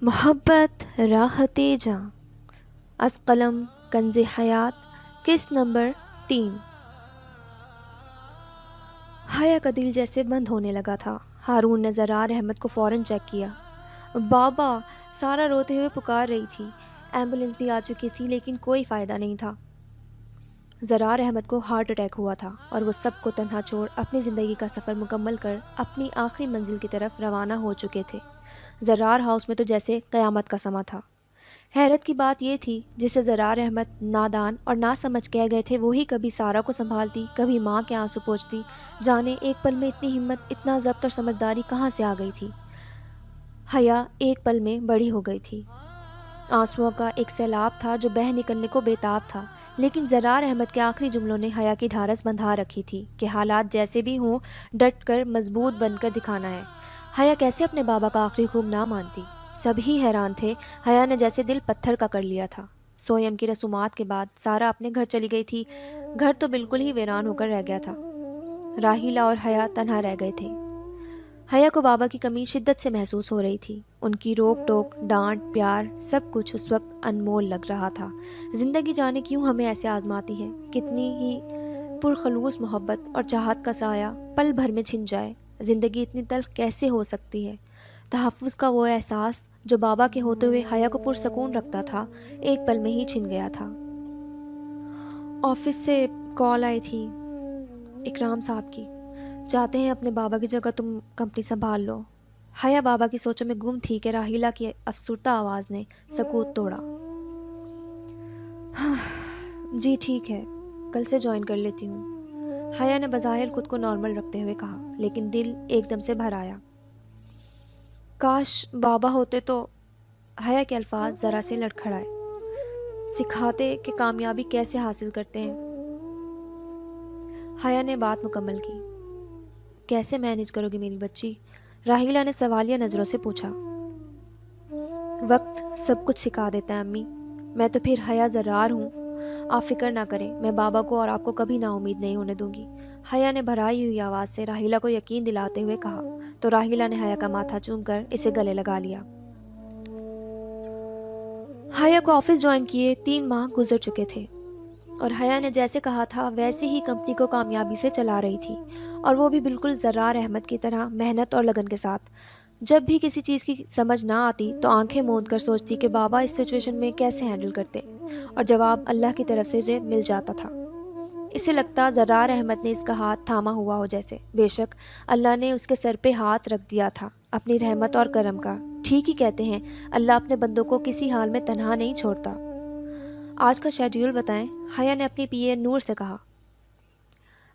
محبت راحت جاں از قلم کنز حیات قسط نمبر 3۔ حیا کا دل جیسے بند ہونے لگا تھا۔ ہارون نے زرار احمد کو فوراً چیک کیا۔ بابا، سارا روتے ہوئے پکار رہی تھی۔ ایمبولینس بھی آ چکی تھی لیکن کوئی فائدہ نہیں تھا۔ زرار احمد کو ہارٹ اٹیک ہوا تھا اور وہ سب کو تنہا چھوڑ اپنی زندگی کا سفر مکمل کر اپنی آخری منزل کی طرف روانہ ہو چکے تھے۔ زرار ہاؤس میں تو جیسے قیامت کا سما تھا۔ حیرت کی بات یہ تھی، جسے زرار احمد نادان اور نہ سمجھ کہہ گئے تھے، وہی کبھی سارا کو سنبھالتی، کبھی ماں کے آنسو پوچھتی۔ جانے ایک پل میں اتنی ہمت، اتنا ضبط اور سمجھداری کہاں سے آ گئی تھی۔ حیا ایک پل میں بڑی ہو گئی تھی۔ آنسوؤں کا ایک سیلاب تھا جو بہہ نکلنے کو بےتاب تھا، لیکن زرار احمد کے آخری جملوں نے حیا کی ڈھارس بندھا رکھی تھی کہ حالات جیسے بھی ہوں ڈٹ کر مضبوط بن کر دکھانا ہے۔ حیا کیسے اپنے بابا کا آخری حکم نہ مانتی؟ سب ہی حیران تھے۔ حیا نے جیسے دل پتھر کا کر لیا تھا۔ سویم کی رسومات کے بعد سارا اپنے گھر چلی گئی تھی۔ گھر تو بالکل ہی ویران ہو کر رہ گیا تھا۔ راحیلہ اور حیا تنہا رہ گئے تھے۔ حیا کو بابا کی کمی شدت سے محسوس ہو رہی تھی۔ ان کی روک ٹوک، ڈانٹ، پیار، سب کچھ اس وقت انمول لگ رہا تھا۔ زندگی جانے کیوں ہمیں ایسے آزماتی ہے؟ کتنی ہی پرخلوص محبت اور چاہت کا سایہ پل بھر میں چھن جائے۔ زندگی اتنی تلخ کیسے ہو سکتی ہے؟ تحفظ کا وہ احساس جو بابا کے ہوتے ہوئے حیا کو پرسکون رکھتا تھا، ایک پل میں ہی چھن گیا تھا۔ آفس سے کال آئی تھی اکرام صاحب کی، چاہتے ہیں اپنے بابا کی جگہ تم کمپنی سنبھال لو۔ حیا بابا کی سوچوں میں گم تھی کہ راحیلہ کی افسردہ آواز نے سکوت توڑا۔ جی ٹھیک ہے، کل سے جوائن کر لیتی ہوں، حیا نے بظاہر خود کو نارمل رکھتے ہوئے کہا، لیکن دل ایک دم سے بھر آیا۔ کاش بابا ہوتے تو۔ حیا کے الفاظ ذرا سے لڑکھڑائے۔ سکھاتے کہ کامیابی کیسے حاصل کرتے ہیں۔ حیا نے بات مکمل کی۔ کیسے مینیج کرو گی میری بچی؟ راحیلہ نے سوالیہ نظروں سے پوچھا۔ وقت سب کچھ سکھا دیتا ہے امی، میں تو پھر حیا زرار ہوں، آپ فکر نہ کریں، میں بابا کو اور آپ کو کبھی نا امید نہیں ہونے دوں گی، حیا نے بھرائی ہوئی آواز سے راحیلہ کو یقین دلاتے ہوئے کہا، تو راحیلہ نے حیا کا ماتھا چوم کر اسے گلے لگا لیا۔ حیا کو آفس جوائن کیے 3 ماہ گزر چکے تھے اور حیا نے جیسے کہا تھا ویسے ہی کمپنی کو کامیابی سے چلا رہی تھی، اور وہ بھی بالکل زرار احمد کی طرح محنت اور لگن کے ساتھ۔ جب بھی کسی چیز کی سمجھ نہ آتی تو آنکھیں موند کر سوچتی کہ بابا اس سچویشن میں کیسے ہینڈل کرتے، اور جواب اللہ کی طرف سے مل جاتا تھا۔ اسے لگتا زرار احمد نے اس کا ہاتھ تھاما ہوا ہو جیسے۔ بے شک اللہ نے اس کے سر پہ ہاتھ رکھ دیا تھا اپنی رحمت اور کرم کا۔ ٹھیک ہی کہتے ہیں، اللہ اپنے بندوں کو کسی حال میں تنہا نہیں چھوڑتا۔ آج کا شیڈیول بتائیں، حیا نے اپنی پی اے نور سے کہا۔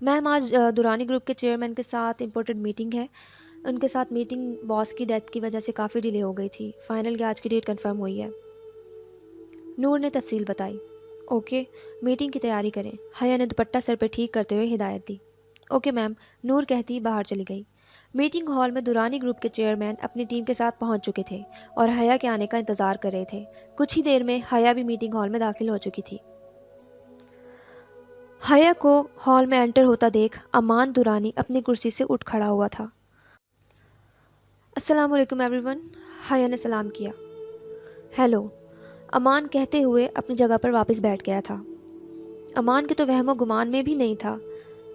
میم آج دورانی گروپ کے چیئرمین کے ساتھ امپورٹنٹ میٹنگ ہے، ان کے ساتھ میٹنگ باس کی ڈیتھ کی وجہ سے کافی ڈیلے ہو گئی تھی، فائنل کی آج کی ڈیٹ کنفرم ہوئی ہے۔ نور نے تفصیل بتائی۔ اوکے، میٹنگ کی تیاری کریں، حیا نے دوپٹہ سر پہ ٹھیک کرتے ہوئے ہدایت دی۔ اوکے میم، نور کہتی باہر چلی گئی۔ میٹنگ ہال میں دورانی گروپ کے چیئرمین اپنی ٹیم کے ساتھ پہنچ چکے تھے اور حیا کے آنے کا انتظار کر رہے تھے۔ کچھ ہی دیر میں حیا بھی میٹنگ ہال میں داخل ہو چکی تھی۔ حیا کو ہال میں انٹر ہوتا دیکھ امان دورانی اپنی کرسی سے اٹھ کھڑا ہوا تھا۔ السلام علیکم ایوری ون، حیا نے سلام کیا۔ ہیلو، امان کہتے ہوئے اپنی جگہ پر واپس بیٹھ گیا تھا۔ امان کے تو وہم و گمان میں بھی نہیں تھا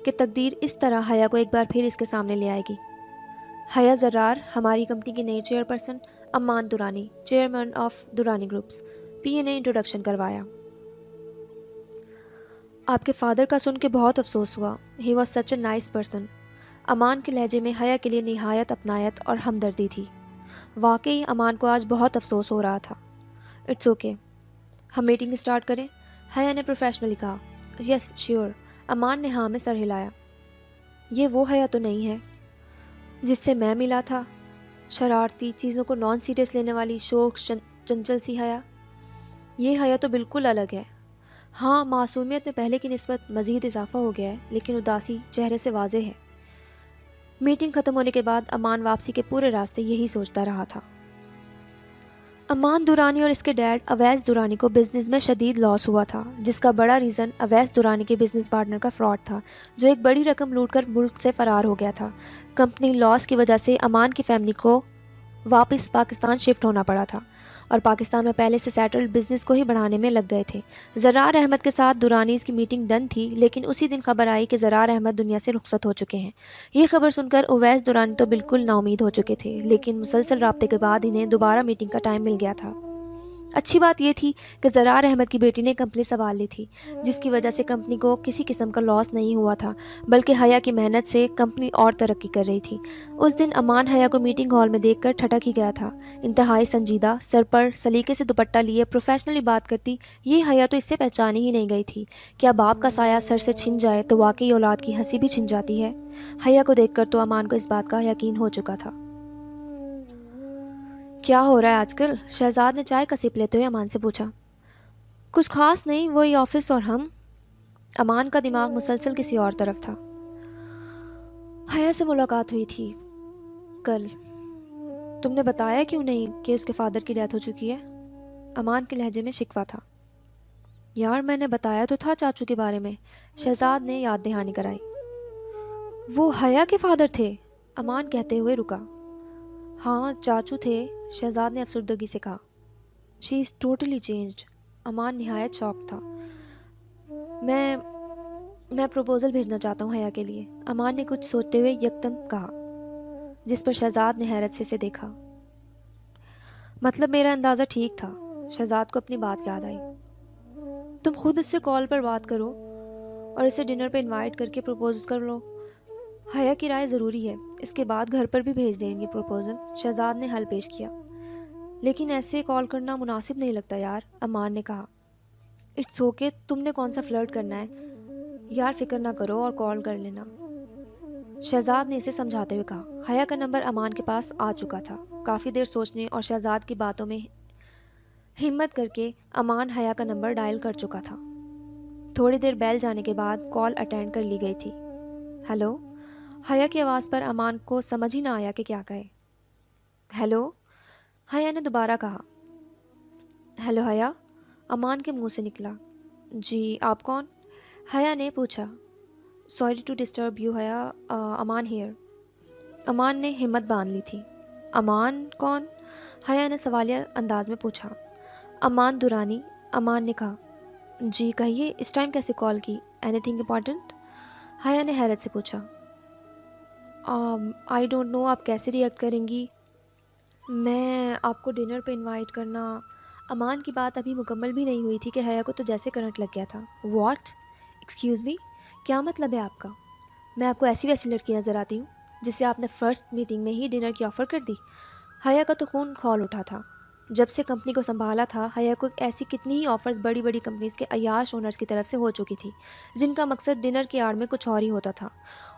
کہ تقدیر اس طرح حیا کو ایک بار پھر اس کے سامنے لے آئے گی۔ حیا زرار، ہماری کمپنی کی نئی چیئر پرسن امان دورانی، چیئرمین آف دورانی گروپس، پی اے نے انٹروڈکشن کروایا۔ آپ کے فادر کا سن کے بہت افسوس ہوا، he was such a nice person. امان کے لہجے میں حیا کے لیے نہایت اپنائیت اور ہمدردی تھی۔ واقعی امان کو آج بہت افسوس ہو رہا تھا۔ اٹس اوکے، ہم میٹنگ اسٹارٹ کریں، حیا نے پروفیشنلی کہا۔ یس شیور، امان نے ہاں میں سر ہلایا۔ یہ وہ حیا تو نہیں ہے جس سے میں ملا تھا، شرارتی، چیزوں کو نان سیریس لینے والی، شوخ چنچل سی حیا؟ یہ حیا تو بالکل الگ ہے۔ ہاں، معصومیت میں پہلے کی نسبت مزید اضافہ ہو گیا ہے، لیکن اداسی چہرے سے واضح ہے۔ میٹنگ ختم ہونے کے بعد امان واپسی کے پورے راستے یہی سوچتا رہا تھا۔ امان دورانی اور اس کے ڈیڈ اویس دورانی کو بزنس میں شدید لاس ہوا تھا، جس کا بڑا ریزن اویس دورانی کے بزنس پارٹنر کا فراڈ تھا، جو ایک بڑی رقم لوٹ کر ملک سے فرار ہو گیا تھا۔ کمپنی لاس کی وجہ سے امان کی فیملی کو واپس پاکستان شفٹ ہونا پڑا تھا اور پاکستان میں پہلے سے سیٹلڈ بزنس کو ہی بڑھانے میں لگ گئے تھے۔ زرار احمد کے ساتھ دورانیز کی میٹنگ ڈن تھی، لیکن اسی دن خبر آئی کہ زرار احمد دنیا سے رخصت ہو چکے ہیں۔ یہ خبر سن کر اویس دورانی تو بالکل نا امید ہو چکے تھے، لیکن مسلسل رابطے کے بعد انہیں دوبارہ میٹنگ کا ٹائم مل گیا تھا۔ اچھی بات یہ تھی کہ زرار احمد کی بیٹی نے کمپنی سنبھال لی تھی، جس کی وجہ سے کمپنی کو کسی قسم کا لاس نہیں ہوا تھا، بلکہ حیا کی محنت سے کمپنی اور ترقی کر رہی تھی۔ اس دن امان حیا کو میٹنگ ہال میں دیکھ کر ٹھٹک ہی گیا تھا۔ انتہائی سنجیدہ، سر پر سلیقے سے دوپٹہ لیے پروفیشنلی بات کرتی یہ حیا تو اس سے پہچانی ہی نہیں گئی تھی۔ کیا باپ کا سایہ سر سے چھن جائے تو واقعی اولاد کی ہنسی بھی چھن جاتی ہے؟ حیا کو دیکھ کر تو امان کو اس بات کا یقین ہو چکا تھا۔ کیا ہو رہا ہے آج کل؟ شہزاد نے چائے کا سپ لیتے ہوئے امان سے پوچھا۔ کچھ خاص نہیں، وہی آفس اور ہم۔ امان کا دماغ مسلسل کسی اور طرف تھا۔ حیا سے ملاقات ہوئی تھی کل، تم نے بتایا کیوں نہیں کہ اس کے فادر کی ڈیتھ ہو چکی ہے؟ امان کے لہجے میں شکوہ تھا۔ یار میں نے بتایا تو تھا چاچو کے بارے میں، شہزاد نے یاد دہانی کرائی۔ وہ حیا کے فادر تھے؟ امان کہتے ہوئے رکا۔ ہاں چاچو تھے، شہزاد نے افسردگی سے کہا۔ شی از ٹوٹلی چینجڈ۔ امان نہایت شاک تھا۔ میں پروپوزل بھیجنا چاہتا ہوں حیا کے لیے، امان نے کچھ سوچتے ہوئے یکدم کہا، جس پر شہزاد نے حیرت سے دیکھا۔ مطلب میرا اندازہ ٹھیک تھا۔ شہزاد کو اپنی بات یاد آئی۔ تم خود اس سے کال پر بات کرو اور اسے ڈنر پہ انوائٹ کر کے پروپوز کر لو۔ حیا کی رائے ضروری ہے، اس کے بعد گھر پر بھی بھیج دیں گے پروپوزل۔ شہزاد نے حل پیش کیا۔ لیکن ایسے کال کرنا مناسب نہیں لگتا یار، امان نے کہا۔ اٹس اوکے، تم نے کون سا فلرٹ کرنا ہے یار، فکر نہ کرو اور کال کر لینا، شہزاد نے اسے سمجھاتے ہوئے کہا۔ حیا کا نمبر امان کے پاس آ چکا تھا۔ کافی دیر سوچنے اور شہزاد کی باتوں میں ہمت کر کے امان حیا کا نمبر ڈائل کر چکا تھا۔ تھوڑی دیر بیل جانے کے بعد کال اٹینڈ کر لی گئی تھی۔ ہیلو؟ حیا کی آواز پر امان کو سمجھ ہی نہ آیا کہ کیا کہے۔ ہیلو؟ حیا نے دوبارہ کہا۔ ہیلو حیا؟ امان کے منہ سے نکلا۔ جی آپ کون؟ حیا نے پوچھا۔ سوری ٹو ڈسٹرب یو حیا، امان ہیئر۔ امان نے ہمت باندھ لی تھی۔ امان کون؟ حیا نے سوالیہ انداز میں پوچھا۔ امان دورانی، امان نے کہا۔ جی کہیے، اس ٹائم کیسے کال کی؟ Any thing important? حیا نے حیرت سے پوچھا۔ آئی ڈونٹ نو آپ کیسے ریئیکٹ کریں گی، میں آپ کو ڈنر پہ انوائٹ کرنا۔ امان کی بات ابھی مکمل بھی نہیں ہوئی تھی کہ حیا کو تو جیسے کرنٹ لگ گیا تھا۔ واٹ؟ ایکسکیوز می، کیا مطلب ہے آپ کا؟ میں آپ کو ایسی ویسی لڑکی نظر آتی ہوں جسے آپ نے فرسٹ میٹنگ میں ہی ڈنر کی آفر کر دی؟ حیا کا تو خون کھول اٹھا تھا۔ جب سے کمپنی کو سنبھالا تھا، حیا کو ایسی کتنی ہی آفرز بڑی بڑی کمپنیز کے عیاش اونرز کی طرف سے ہو چکی تھی، جن کا مقصد ڈنر کی آڑ میں کچھ اور ہی ہوتا تھا،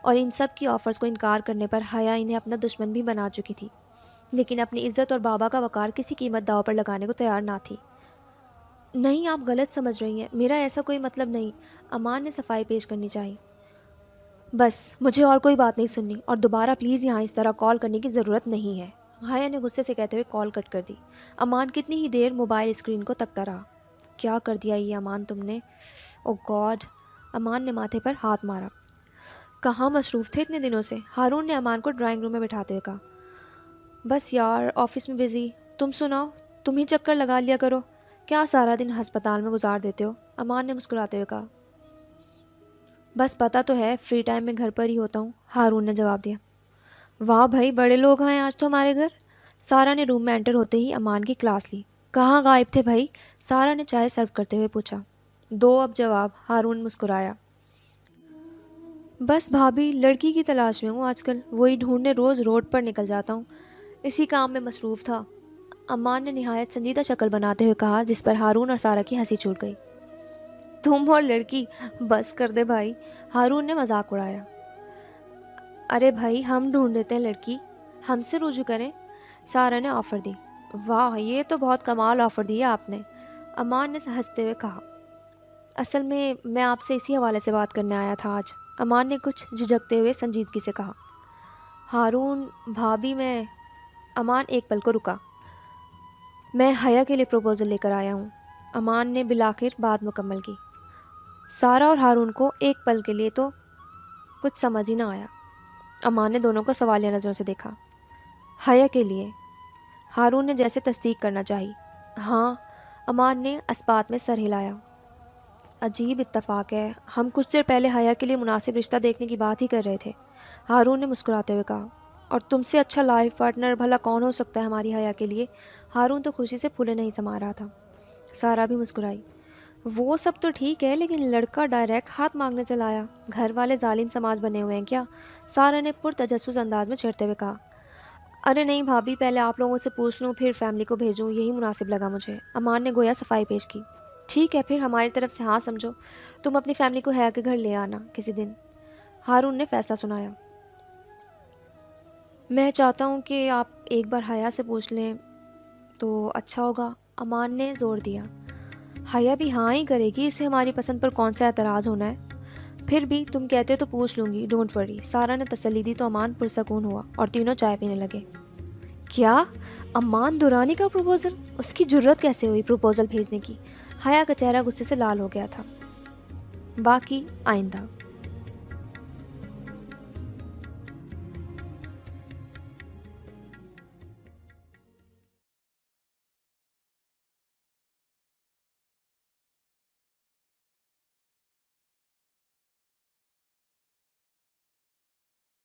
اور ان سب کی آفرز کو انکار کرنے پر حیا انہیں اپنا دشمن بھی بنا چکی تھی، لیکن اپنی عزت اور بابا کا وقار کسی قیمت داؤ پر لگانے کو تیار نہ تھی۔ نہیں، آپ غلط سمجھ رہی ہیں، میرا ایسا کوئی مطلب نہیں، امان نے صفائی پیش کرنی چاہی۔ بس مجھے اور کوئی بات نہیں سننی، اور دوبارہ پلیز یہاں اس طرح کال کرنے کی ضرورت نہیں ہے، حیا نے غصے سے کہتے ہوئے کال کٹ کر دی۔ امان کتنی ہی دیر موبائل اسکرین کو تکتا رہا۔ کیا کر دیا یہ امان تم نے؟ او گاڈ! امان نے ماتھے پر ہاتھ مارا۔ کہاں مصروف تھے اتنے دنوں سے؟ ہارون نے امان کو ڈرائنگ روم میں بٹھاتے ہوئے کہا۔ بس یار آفس میں بزی، تم سناؤ، تم ہی چکر لگا لیا کرو، کیا سارا دن ہسپتال میں گزار دیتے ہو؟ امان نے مسکراتے ہوئے کہا۔ بس پتہ تو ہے، فری ٹائم میں گھر پر ہی ہوتا ہوں، ہارون نے جواب دیا۔ واہ بھائی، بڑے لوگ ہیں آج تو ہمارے گھر۔ سارا نے روم میں انٹر ہوتے ہی امان کی کلاس لی۔ کہاں غائب تھے بھائی؟ سارا نے چائے سرو کرتے ہوئے پوچھا۔ دو اب جواب، ہارون مسکرایا۔ بس بھابھی، لڑکی کی تلاش میں ہوں آج کل، وہی ڈھونڈنے روز روڈ پر نکل جاتا ہوں، اسی کام میں مصروف تھا، امان نے نہایت سنجیدہ شکل بناتے ہوئے کہا، جس پر ہارون اور سارا کی ہنسی چھوٹ گئی۔ تم اور لڑکی، بس کر دے بھائی، ہارون نے مذاق اڑایا۔ ارے بھائی ہم ڈھونڈ دیتے ہیں لڑکی، ہم سے رجوع کریں، سارا نے آفر دی۔ واہ یہ تو بہت کمال آفر دی ہے آپ نے، امان نے ہنستے ہوئے کہا۔ اصل میں آپ سے اسی حوالے سے بات کرنے آیا تھا آج، امان نے کچھ جھجکتے ہوئے سنجیدگی سے کہا۔ ہارون بھابھی میں، امان ایک پل کو رکا، میں حیا کے لیے پروپوزل لے کر آیا ہوں، امان نے بالآخر بات مکمل کی۔ سارا اور ہارون کو ایک پل کے لیے تو کچھ سمجھ ہی نہ آیا، امان نے دونوں کو سوالیہ نظروں سے دیکھا۔ حیا کے لیے؟ ہارون نے جیسے تصدیق کرنا چاہی۔ ہاں، امان نے اسبات میں سر ہلایا۔ عجیب اتفاق ہے، ہم کچھ دیر پہلے حیا کے لیے مناسب رشتہ دیکھنے کی بات ہی کر رہے تھے، ہارون نے مسکراتے ہوئے کہا۔ اور تم سے اچھا لائف پارٹنر بھلا کون ہو سکتا ہے ہماری حیا کے لیے؟ ہارون تو خوشی سے پھولے نہیں سما رہا تھا۔ سارا بھی مسکرائی۔ وہ سب تو ٹھیک ہے، لیکن لڑکا ڈائریکٹ ہاتھ مانگنے چلا آیا، گھر والے ظالم سماج بنے ہوئے ہیں کیا؟ سارا نے پرتجسس انداز میں چھیڑتے ہوئے کہا۔ ارے نہیں بھابھی، پہلے آپ لوگوں سے پوچھ لوں پھر فیملی کو بھیجوں، یہی مناسب لگا مجھے، امان نے گویا صفائی پیش کی۔ ٹھیک ہے پھر ہماری طرف سے ہاں سمجھو، تم اپنی فیملی کو حیا کے گھر لے آنا کسی دن، ہارون نے فیصلہ سنایا۔ میں چاہتا ہوں کہ آپ ایک بار حیا سے پوچھ لیں تو اچھا ہوگا، امان نے زور دیا۔ حیا بھی ہاں ہی کرے گی، اسے ہماری پسند پر کون سا اعتراض ہونا ہے؟ پھر بھی تم کہتے ہو تو پوچھ لوں گی، ڈونٹ وری، سارا نے تسلی دی تو امان پرسکون ہوا اور تینوں چائے پینے لگے۔ کیا؟ امان دورانی کا پروپوزل؟ اس کی جرت کیسے ہوئی پروپوزل بھیجنے کی؟ حیا کا چہرہ غصے سے لال ہو گیا تھا۔ باقی آئندہ۔